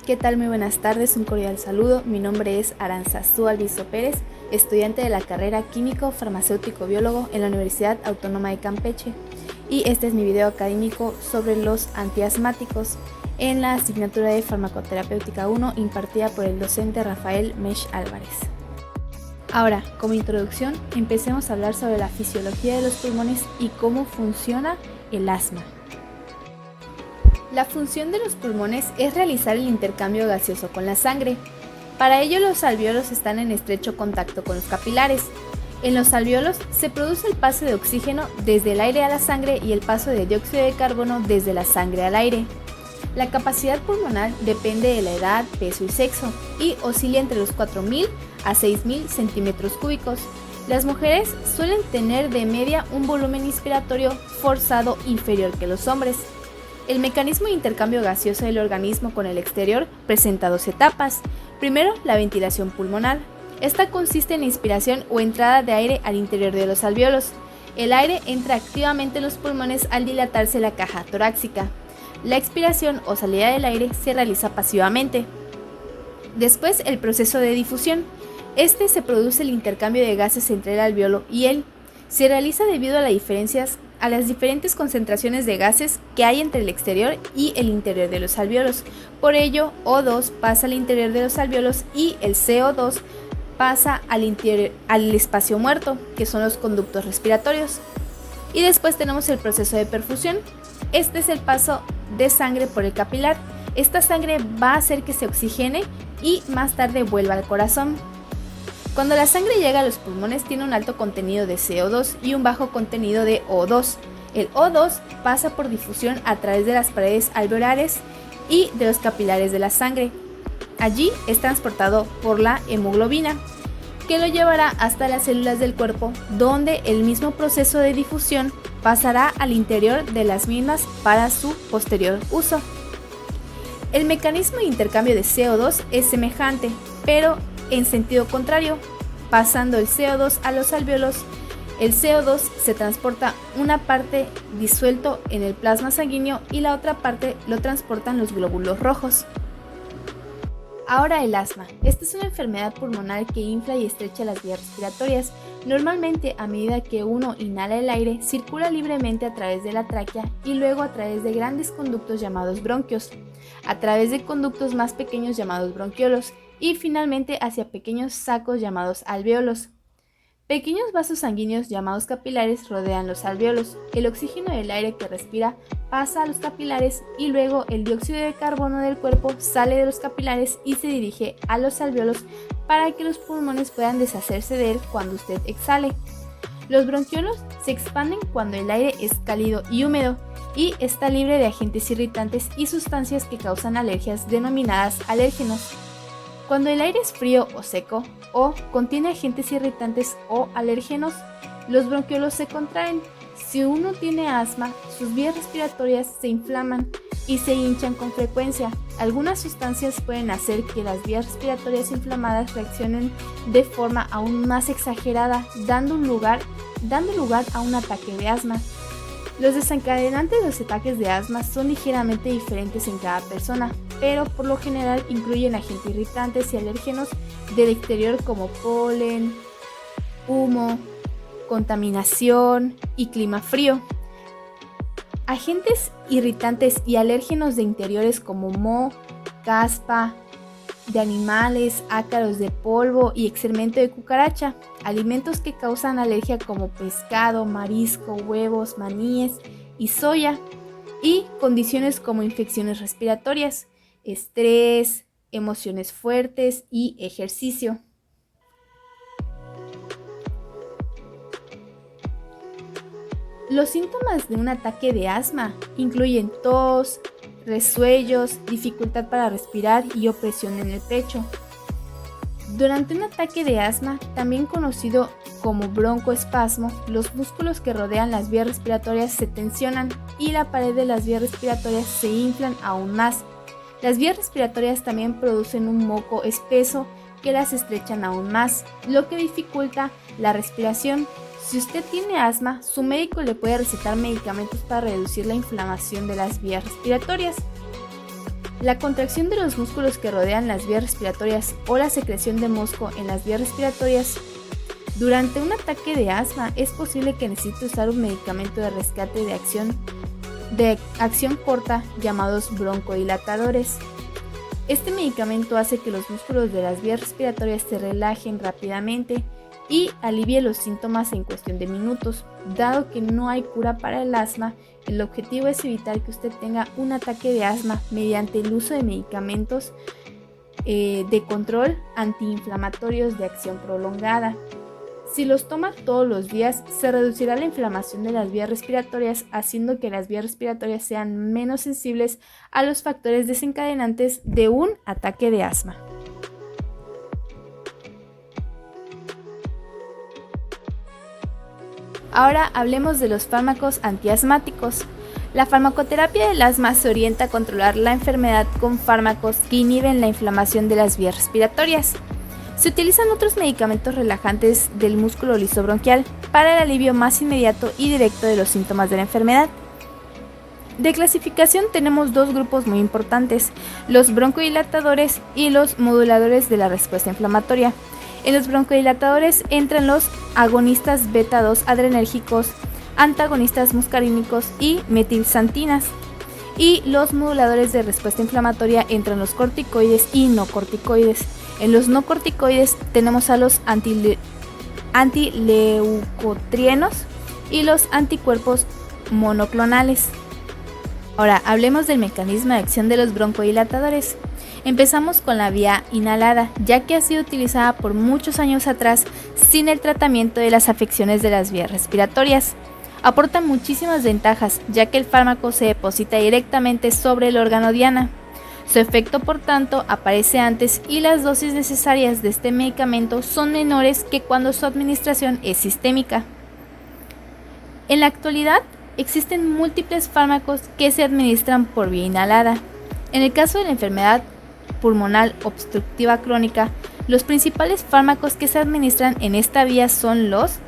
¿Qué tal? Muy buenas tardes, un cordial saludo. Mi nombre es Aranzazú Alviso Pérez, estudiante de la carrera Químico Farmacéutico Biólogo en la Universidad Autónoma de Campeche. Y este es mi video académico sobre los antiasmáticos en la asignatura de Farmacoterapéutica 1 impartida por el docente Rafael Mesh Álvarez. Ahora, como introducción, empecemos a hablar sobre la fisiología de los pulmones y cómo funciona el asma. La función de los pulmones es realizar el intercambio gaseoso con la sangre. Para ello, los alvéolos están en estrecho contacto con los capilares. En los alvéolos se produce el paso de oxígeno desde el aire a la sangre y el paso de dióxido de carbono desde la sangre al aire. La capacidad pulmonar depende de la edad, peso y sexo y oscila entre los 4.000 a 6.000 centímetros cúbicos. Las mujeres suelen tener de media un volumen inspiratorio forzado inferior que los hombres. El mecanismo de intercambio gaseoso del organismo con el exterior presenta dos etapas. Primero, la ventilación pulmonar. Esta consiste en la inspiración o entrada de aire al interior de los alvéolos. El aire entra activamente en los pulmones al dilatarse la caja torácica. La expiración o salida del aire se realiza pasivamente. Después, el proceso de difusión. Se produce el intercambio de gases entre el alvéolo y él. Se realiza debido a las diferentes concentraciones de gases que hay entre el exterior y el interior de los alvéolos. Por ello, O2 pasa al interior de los alvéolos y el CO2 pasa al espacio muerto, que son los conductos respiratorios. Y después tenemos el proceso de perfusión. Este es el paso de sangre por el capilar. Esta sangre va a hacer que se oxigene y más tarde vuelva al corazón. Cuando la sangre llega a los pulmones tiene un alto contenido de CO2 y un bajo contenido de O2. El O2 pasa por difusión a través de las paredes alveolares y de los capilares de la sangre. Allí es transportado por la hemoglobina, que lo llevará hasta las células del cuerpo, donde el mismo proceso de difusión pasará al interior de las mismas para su posterior uso. El mecanismo de intercambio de CO2 es semejante, pero en sentido contrario. Pasando el CO2 a los alvéolos, el CO2 se transporta una parte disuelto en el plasma sanguíneo y la otra parte lo transportan los glóbulos rojos. Ahora el asma. Esta es una enfermedad pulmonar que infla y estrecha las vías respiratorias. Normalmente, a medida que uno inhala el aire, circula libremente a través de la tráquea y luego a través de grandes conductos llamados bronquios, a través de conductos más pequeños llamados bronquiolos y finalmente hacia pequeños sacos llamados alvéolos. Pequeños vasos sanguíneos llamados capilares rodean los alvéolos. El oxígeno del aire que respira pasa a los capilares y luego el dióxido de carbono del cuerpo sale de los capilares y se dirige a los alvéolos para que los pulmones puedan deshacerse de él cuando usted exhale. Los bronquiolos se expanden cuando el aire es cálido y húmedo y está libre de agentes irritantes y sustancias que causan alergias denominadas alérgenos. Cuando el aire es frío o seco o contiene agentes irritantes o alérgenos, los bronquiolos se contraen. Si uno tiene asma, sus vías respiratorias se inflaman y se hinchan con frecuencia. Algunas sustancias pueden hacer que las vías respiratorias inflamadas reaccionen de forma aún más exagerada, dando lugar a un ataque de asma. Los desencadenantes de los ataques de asma son ligeramente diferentes en cada persona, pero por lo general incluyen agentes irritantes y alérgenos del exterior como polen, humo, contaminación y clima frío. Agentes irritantes y alérgenos de interiores como moho, caspa, de animales, ácaros de polvo y excremento de cucaracha, alimentos que causan alergia como pescado, marisco, huevos, maníes y soya, y condiciones como infecciones respiratorias, estrés, emociones fuertes y ejercicio. Los síntomas de un ataque de asma incluyen tos, resuellos, dificultad para respirar y opresión en el pecho. Durante un ataque de asma, también conocido como broncoespasmo, los músculos que rodean las vías respiratorias se tensionan y la pared de las vías respiratorias se inflan aún más. Las vías respiratorias también producen un moco espeso que las estrechan aún más, lo que dificulta la respiración. Si usted tiene asma, su médico le puede recetar medicamentos para reducir la inflamación de las vías respiratorias. La contracción de los músculos que rodean las vías respiratorias o la secreción de moco en las vías respiratorias. Durante un ataque de asma es posible que necesite usar un medicamento de rescate de acción corta llamados broncodilatadores. Este medicamento hace que los músculos de las vías respiratorias se relajen rápidamente y alivie los síntomas en cuestión de minutos. Dado que no hay cura para el asma, el objetivo es evitar que usted tenga un ataque de asma mediante el uso de medicamentos de control antiinflamatorios de acción prolongada. Si los toma todos los días, se reducirá la inflamación de las vías respiratorias, haciendo que las vías respiratorias sean menos sensibles a los factores desencadenantes de un ataque de asma. Ahora hablemos de los fármacos antiasmáticos. La farmacoterapia del asma se orienta a controlar la enfermedad con fármacos que inhiben la inflamación de las vías respiratorias. Se utilizan otros medicamentos relajantes del músculo lisobronquial para el alivio más inmediato y directo de los síntomas de la enfermedad. De clasificación tenemos dos grupos muy importantes, los broncodilatadores y los moduladores de la respuesta inflamatoria. En los broncodilatadores entran los agonistas beta-2 adrenérgicos, antagonistas muscarínicos y metilxantinas. Y los moduladores de respuesta inflamatoria entran los corticoides y no corticoides. En los no corticoides tenemos a los antileucotrienos y los anticuerpos monoclonales. Ahora hablemos del mecanismo de acción de los broncodilatadores. Empezamos con la vía inhalada, ya que ha sido utilizada por muchos años atrás sin el tratamiento de las afecciones de las vías respiratorias. Aporta muchísimas ventajas, ya que el fármaco se deposita directamente sobre el órgano diana. Su efecto, por tanto, aparece antes y las dosis necesarias de este medicamento son menores que cuando su administración es sistémica. En la actualidad, existen múltiples fármacos que se administran por vía inhalada. En el caso de la enfermedad pulmonar obstructiva crónica, los principales fármacos que se administran en esta vía son los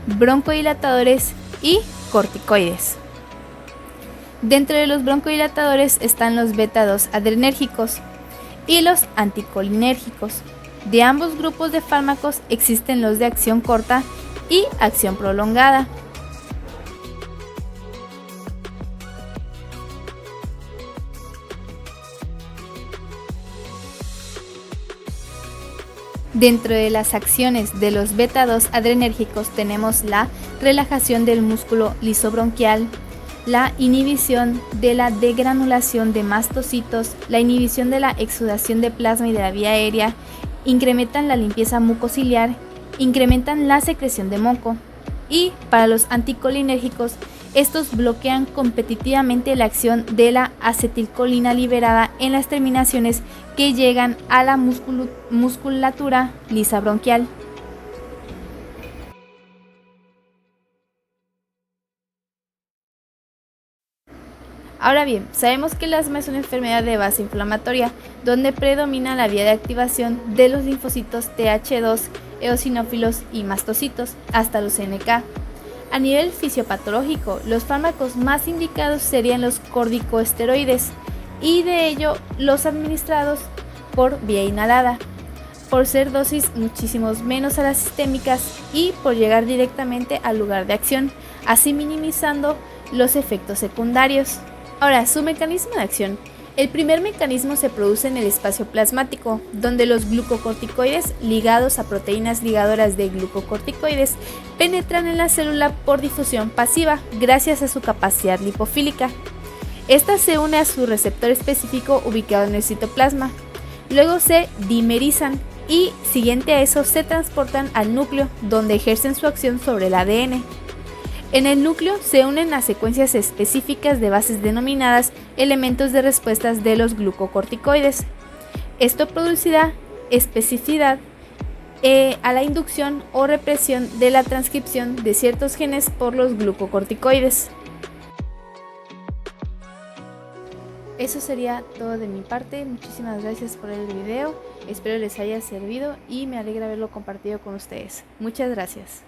broncodilatadores y corticoides. Dentro de los broncodilatadores están los beta-2 adrenérgicos y los anticolinérgicos. De ambos grupos de fármacos existen los de acción corta y acción prolongada. Dentro de las acciones de los beta-2 adrenérgicos tenemos la relajación del músculo lisobronquial, la inhibición de la degranulación de mastocitos, la inhibición de la exudación de plasma y de la vía aérea, incrementan la limpieza mucociliar, incrementan la secreción de moco. Y para los anticolinérgicos, estos bloquean competitivamente la acción de la acetilcolina liberada en las terminaciones que llegan a la musculatura lisa bronquial. Ahora bien, sabemos que el asma es una enfermedad de base inflamatoria, donde predomina la vía de activación de los linfocitos Th2, eosinófilos y mastocitos, hasta los NK. A nivel fisiopatológico, los fármacos más indicados serían los corticosteroides, y de ello los administrados por vía inhalada, por ser dosis muchísimo menos a las sistémicas y por llegar directamente al lugar de acción, así minimizando los efectos secundarios. Ahora, su mecanismo de acción. El primer mecanismo se produce en el espacio plasmático, donde los glucocorticoides ligados a proteínas ligadoras de glucocorticoides penetran en la célula por difusión pasiva gracias a su capacidad lipofílica. Esta se une a su receptor específico ubicado en el citoplasma. Luego se dimerizan y, siguiente a eso, se transportan al núcleo, donde ejercen su acción sobre el ADN. En el núcleo se unen a secuencias específicas de bases denominadas elementos de respuestas de los glucocorticoides. Esto producirá especificidad a la inducción o represión de la transcripción de ciertos genes por los glucocorticoides. Eso sería todo de mi parte. Muchísimas gracias por el video. Espero les haya servido y me alegra haberlo compartido con ustedes. Muchas gracias.